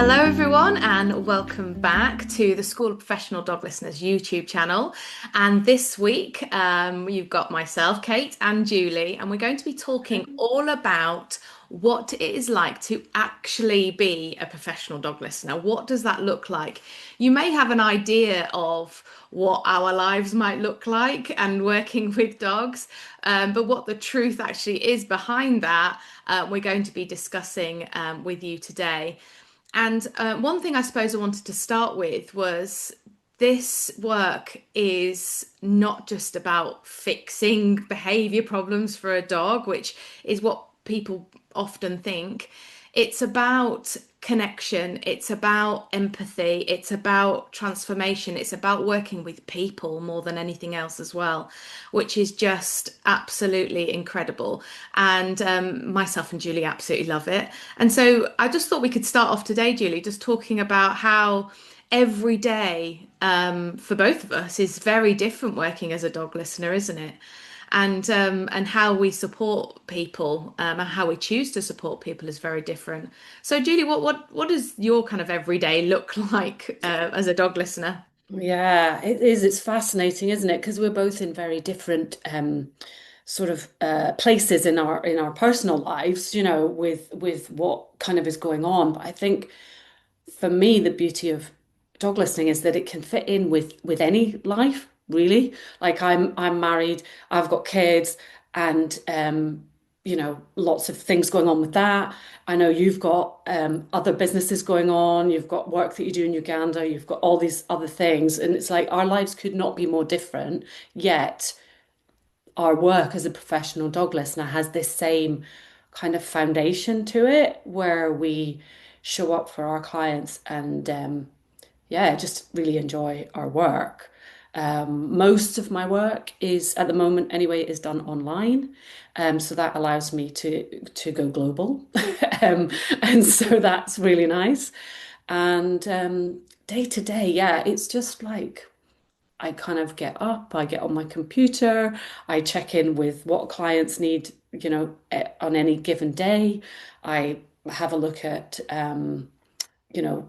Hello, everyone, and welcome back to the School of Professional Dog Listeners YouTube channel. And this week, you've got myself, Kate, and Julie, and we're going to be talking all about what it is like to actually be a professional dog listener. What does that look like? You may have an idea of what our lives might look like and working with dogs, but what the truth actually is behind that, we're going to be discussing with you today. And one thing I suppose I wanted to start with was this work is not just about fixing behavior problems for a dog, which is what people often think. It's about connection, it's about empathy, it's about transformation, it's about working with people more than anything else as well, which is just absolutely incredible. And myself and Julie absolutely love it. And so I just thought we could start off today, Julie, just talking about how every day for both of us is very different working as a dog listener, isn't it? And how we support people and how we choose to support people is very different. So, Julie, what does your kind of everyday look like as a dog listener? Yeah, it is. It's fascinating, isn't it? Because we're both in very different sort of places in our personal lives, with what kind of is going on. But I think for me, the beauty of dog listening is that it can fit in with any life, really. Like I'm married, I've got kids, and lots of things going on with that. I know you've got other businesses going on, you've got work that you do in Uganda, you've got all these other things, and it's like our lives could not be more different, yet our work as a professional dog listener has this same kind of foundation to it where we show up for our clients and yeah, just really enjoy our work. Most of my work is at the moment anyway is done online. So that allows me to go global. And so that's really nice. And day to day, yeah, it's just like I kind of get up, I get on my computer, I check in with what clients need, on any given day. I have a look at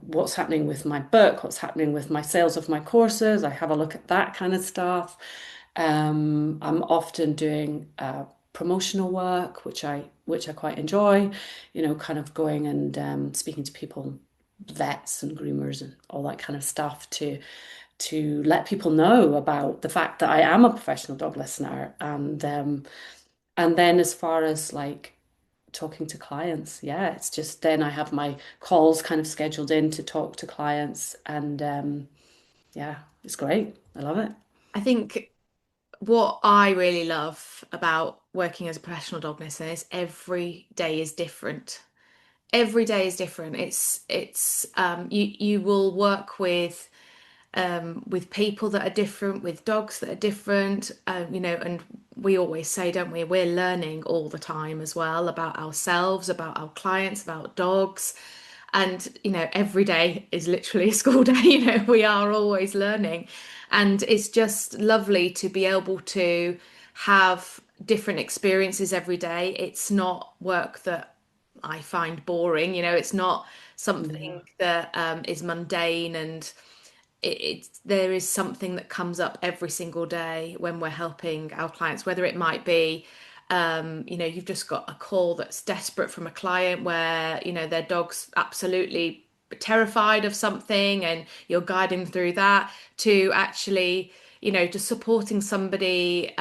what's happening with my book, what's happening with my sales of my courses. I have a look at that kind of stuff. I'm often doing promotional work, which I quite enjoy, kind of going and speaking to people, vets and groomers and all that kind of stuff to let people know about the fact that I am a professional dog listener. And then as far as like talking to clients, yeah, it's just then I have my calls kind of scheduled in to talk to clients, and yeah, it's great. I love it. I think what I really love about working as a professional dog listener is every day is different. Every day is different. It's you will work with people that are different, with dogs that are different, and we always say, don't we, we're learning all the time as well about ourselves, about our clients, about dogs. And, every day is literally a school day, we are always learning. And it's just lovely to be able to have different experiences every day. It's not work that I find boring, it's not Yeah. something that is mundane and there is something that comes up every single day when we're helping our clients, whether it might be, you've just got a call that's desperate from a client where, their dog's absolutely terrified of something and you're guiding through that to actually, just supporting somebody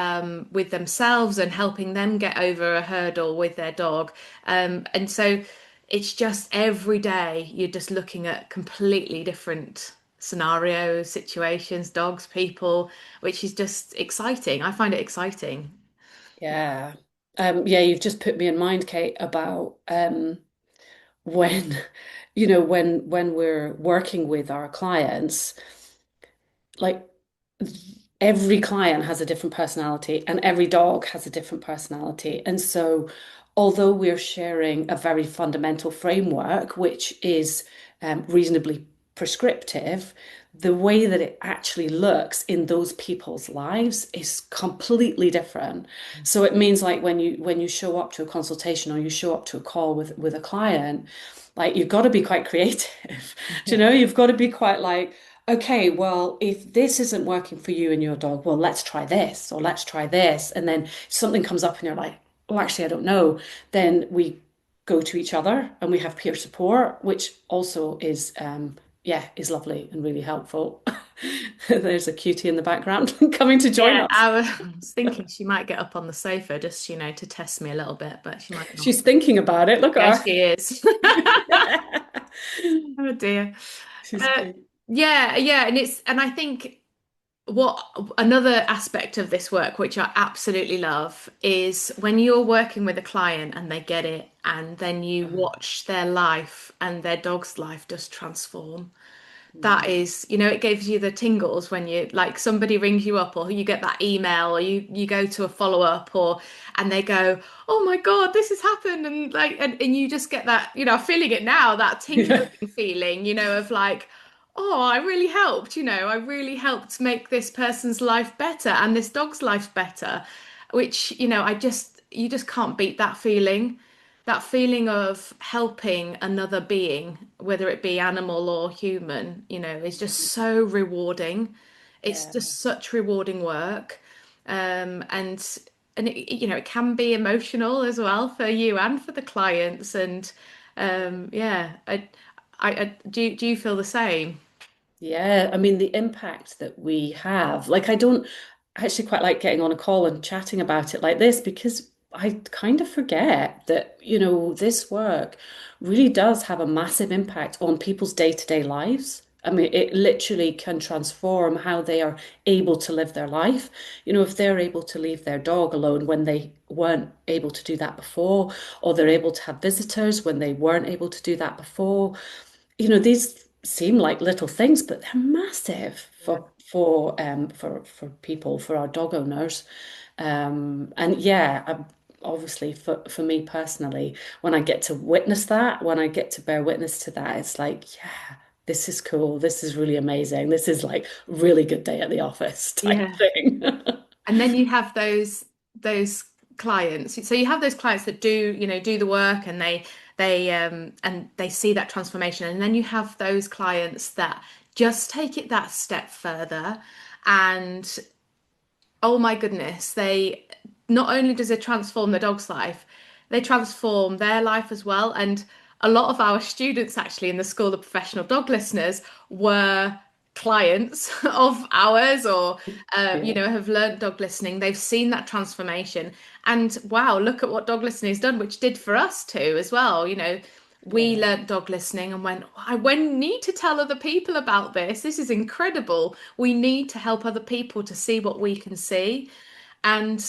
with themselves and helping them get over a hurdle with their dog. And so it's just every day you're just looking at completely different scenarios, situations, dogs, people, which is just exciting. I find it exciting. Yeah. Yeah, you've just put me in mind, Kate, about when, when we're working with our clients, like every client has a different personality and every dog has a different personality. And so, although we're sharing a very fundamental framework, which is reasonably prescriptive, the way that it actually looks in those people's lives is completely different. So it means like when you show up to a consultation or you show up to a call with a client, like you've got to be quite creative. Do you Yeah. know? You've got to be quite like, okay, well, if this isn't working for you and your dog, well, let's try this or let's try this. And then something comes up and you're like, oh, actually, I don't know. Then we go to each other and we have peer support, which also is yeah, is lovely and really helpful. There's a cutie in the background coming to join Yeah, us. I was thinking she might get up on the sofa just, to test me a little bit, but she might not. She's thinking about it. Look Yeah, at she is. her. Oh dear. She's Uh, cute. yeah, yeah, and I think what another aspect of this work, which I absolutely love, is when you're working with a client and they get it, and then you watch their life and their dog's life just transform. That Mm. is, it gives you the tingles when you like somebody rings you up or you get that email or you go to a follow-up or and they go, "Oh my God, this has happened." And like and you just get that, I'm feeling it now, that tingling Yeah. feeling, of like, "Oh, I really helped, I really helped make this person's life better and this dog's life better," which, you just can't beat that feeling. That feeling of helping another being, whether it be animal or human, is just so rewarding. It's Yeah. just such rewarding work. And it can be emotional as well for you and for the clients. And yeah, do you feel the same? Yeah, I mean, the impact that we have, like, I don't actually quite like getting on a call and chatting about it like this because I kind of forget that, this work really does have a massive impact on people's day-to-day lives. I mean, it literally can transform how they are able to live their life. If they're able to leave their dog alone when they weren't able to do that before, or they're able to have visitors when they weren't able to do that before, these seem like little things, but they're massive for people, for our dog owners. And yeah, obviously for me personally, when I get to witness that, when I get to bear witness to that, it's like, yeah, this is cool. This is really amazing. This is like really good day at the office type Yeah. thing. And then you have those clients. So you have those clients that do the work and they see that transformation. And then you have those clients that just take it that step further. And oh my goodness, they not only does it transform the dog's life, they transform their life as well. And a lot of our students actually in the School of Professional Dog Listeners were clients of ours or Yeah, have learnt dog listening. They've seen that transformation. And wow, look at what dog listening has done, which did for us too as well. We yeah, learnt dog listening and went, I need to tell other people about this. This is incredible. We need to help other people to see what we can see. And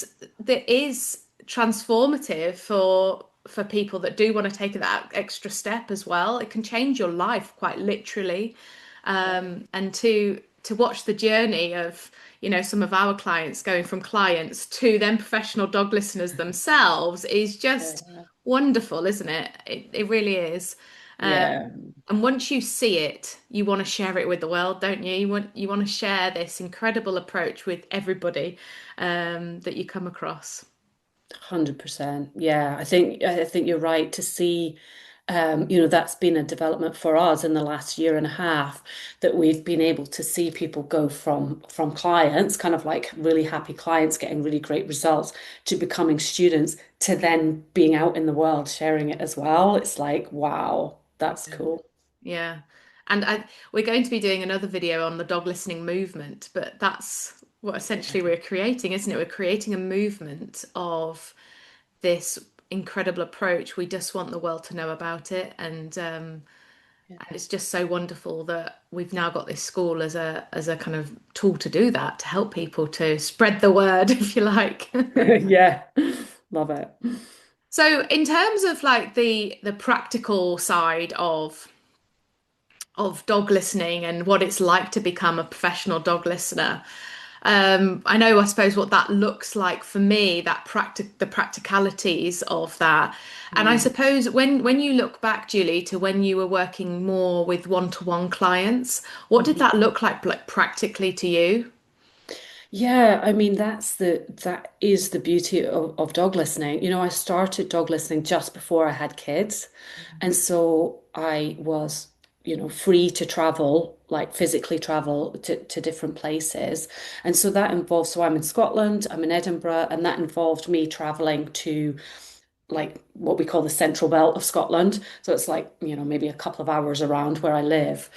that is transformative for people that do want to take that extra step as well. It can change your life quite literally. yeah, And to watch the journey of, some of our clients going from clients to then professional dog listeners themselves is just yeah, wonderful, isn't it? It really is. yeah. And once you see it, you want to share it with the world, don't you? You want to share this incredible approach with everybody that you come across. 100%. Yeah, I think you're right to see that's been a development for us in the last year and a half that we've been able to see people go from clients, kind of like really happy clients getting really great results to becoming students to then being out in the world sharing it as well. It's like, wow, that's cool. Yeah. And we're going to be doing another video on the dog listening movement, but that's what essentially we're creating, isn't it? We're creating a movement of this incredible approach. We just want the world to know about it. And it's just so wonderful that we've now got this school as a kind of tool to do that, to help people to spread the word, if you like. Yeah, love it. So in terms of like the practical side of dog listening and what it's like to become a professional dog listener. I know, I suppose, what that looks like for me, the practicalities of that. And I Mm. suppose when you look back, Julie, to when you were working more with one-to-one clients, what did Mhm. that look like practically to you? Yeah, I mean that is the beauty of dog listening. You know, I started dog listening just before I had kids. And so I was, free to travel, like physically travel to different places. And so that involves, so I'm in Scotland, I'm in Edinburgh, and that involved me traveling to like what we call the central belt of Scotland. So it's like, maybe a couple of hours around where I live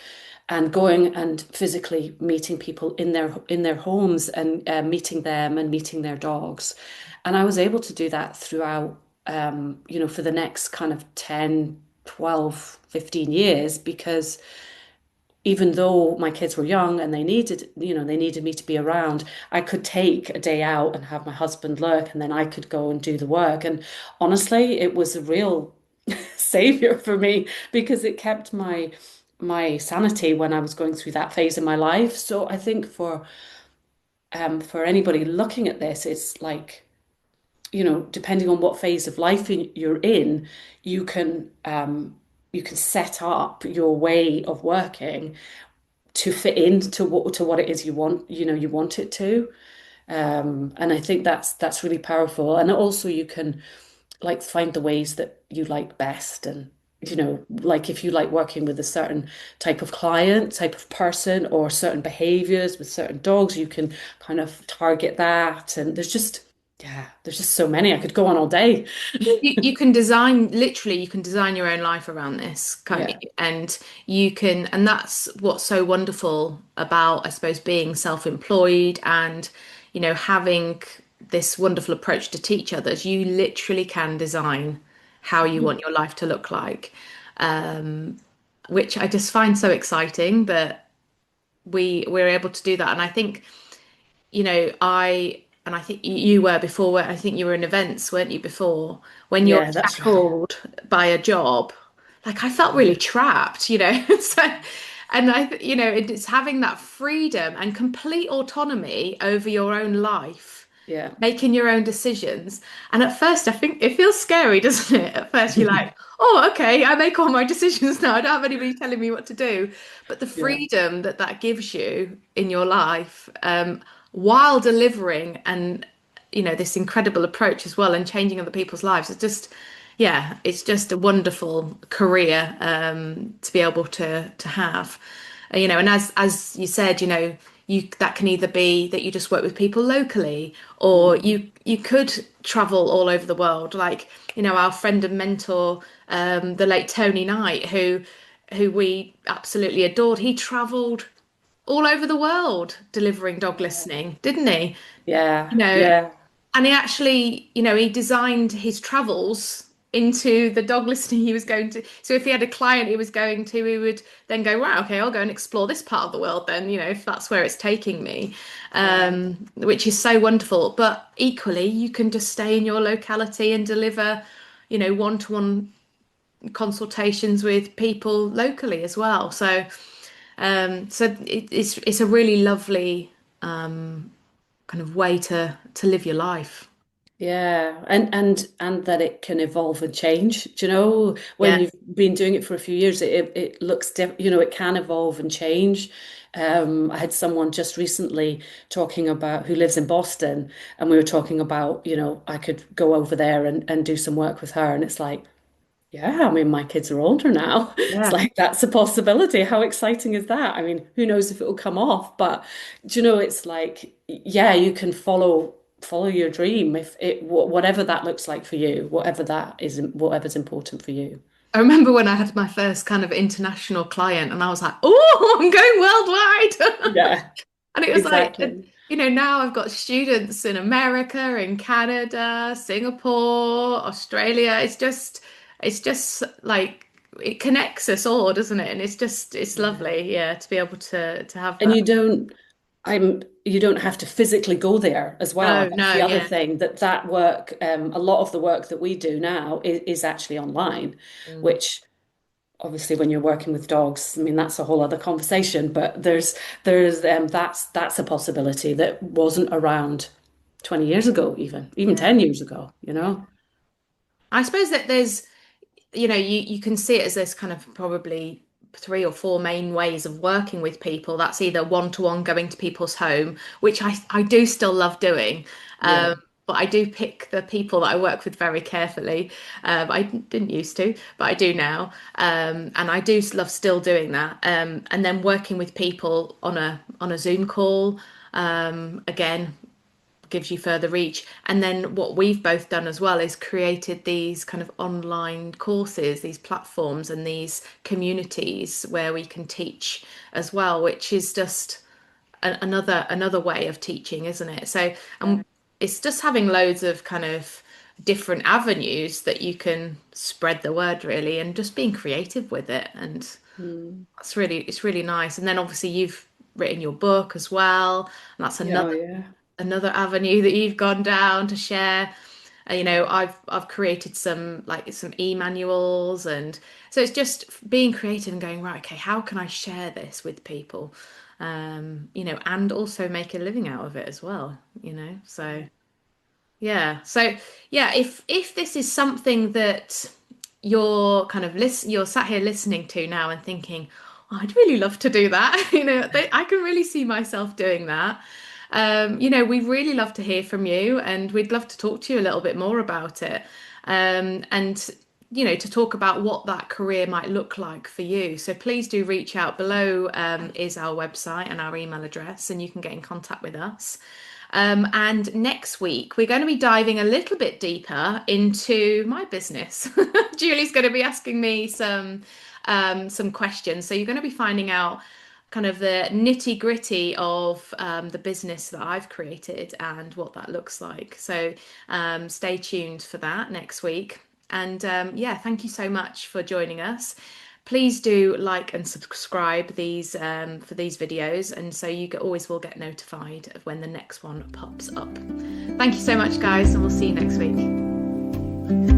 and going and physically meeting people in their homes and meeting them and meeting their dogs. And I was able to do that throughout, for the next kind of 10, 12, 15 years because even though my kids were young and they needed me to be around, I could take a day out and have my husband look, and then I could go and do the work. And honestly, it was a real savior for me because it kept my sanity when I was going through that phase in my life. So I think for anybody looking at this, it's like, depending on what phase of life you're in, you can you can set up your way of working to fit into what it is you want it to. And I think that's really powerful. And also you can like find the ways that you like best. And like if you like working with a certain type of client, type of person, or certain behaviors with certain dogs, you can kind of target that. And there's just so many. I could go on all day. You can design, literally, you can design your own life around this, can't Yeah. you? And and that's what's so wonderful about, I suppose, being self-employed and, having this wonderful approach to teach others. You literally can design how you want your life to look like, um, which I just find so exciting that we're able to do that. And I think I think you were before, where I think you were in events, weren't you, before, when you're Yeah, that's right. shackled by a job, like I felt really trapped. So, and it's having that freedom and complete autonomy over your own life, Yeah. making your own decisions. And at first, I think it feels scary, doesn't it? At first, you're like, oh, okay, I make all my decisions now. I don't have anybody telling me what to do. But the Yeah. freedom that that gives you in your life, while delivering and, this incredible approach as well and changing other people's lives, yeah, it's just a wonderful career, to be able to have. And as you said, you that can either be that you just work with people locally, or Mm. you could travel all over the world. Like, our friend and mentor, the late Tony Knight, who we absolutely adored. He traveled all over the world delivering dog listening, didn't he? You Yeah. know, Yeah. and he actually, he designed his travels into the dog listening he was going to. So if he had a client he was going to, he would then go, right, okay, I'll go and explore this part of the world then, if that's where it's taking me, Yeah. which is so wonderful. But equally, you can just stay in your locality and deliver, one-to-one consultations with people locally as well. So it's a really lovely kind of way to live your life. Yeah, and that it can evolve and change. Do you know, when Yeah. you've been doing it for a few years, it looks it can evolve and change. I had someone just recently talking about who lives in Boston, and we were talking about, I could go over there and do some work with her, and it's like, yeah, I mean, my kids are older now. It's Yeah. like that's a possibility. How exciting is that? I mean, who knows if it will come off, but it's like, yeah, you can follow your dream if whatever that looks like for you, whatever's important for you. I remember when I had my first kind of international client, and I was like, oh, I'm going worldwide. Yeah, And it was like, exactly. now I've got students in America, in Canada, Singapore, Australia. It's just like it connects us all, doesn't it? And it's Yeah. lovely, yeah, to be able to have And that. you don't have to physically go there as well. No, That's no, the other yeah. thing that work, a lot of the work that we do now is actually online, Mm. which obviously when you're working with dogs, I mean that's a whole other conversation, but that's a possibility that wasn't around 20 years ago, even Yeah. 10 years ago, you know? I suppose that there's, you can see it as there's kind of probably three or four main ways of working with people. That's either one-to-one going to people's home, which I do still love doing. Yeah. But I do pick the people that I work with very carefully. I didn't used to, but I do now. And I do love still doing that. And then working with people on a Zoom call, again, gives you further reach. And then what we've both done as well is created these kind of online courses, these platforms and these communities where we can teach as well, which is just another way of teaching, isn't it? So it's just having loads of kind of different avenues that you can spread the word really, and just being creative with it. And Mm. it's really nice. And then obviously you've written your book as well, and that's Yeah, oh yeah. another avenue that you've gone down to share. I've created some e-manuals, and so it's just being creative and going, right, okay, how can I share this with people? And also make a living out of it as well, So yeah. So yeah, if this is something that you're sat here listening to now and thinking, oh, I'd really love to do that. I can really see myself doing that. We'd really love to hear from you, and we'd love to talk to you a little bit more about it. And to talk about what that career might look like for you. So please do reach out. Below is our website and our email address, and you can get in contact with us. And next week, we're going to be diving a little bit deeper into my business. Julie's going to be asking me some questions. So you're going to be finding out kind of the nitty gritty of the business that I've created and what that looks like. So stay tuned for that next week. And yeah, thank you so much for joining us. Please do like and subscribe for these videos, and so you always will get notified of when the next one pops up. Thank you so much, guys, and we'll see you next week.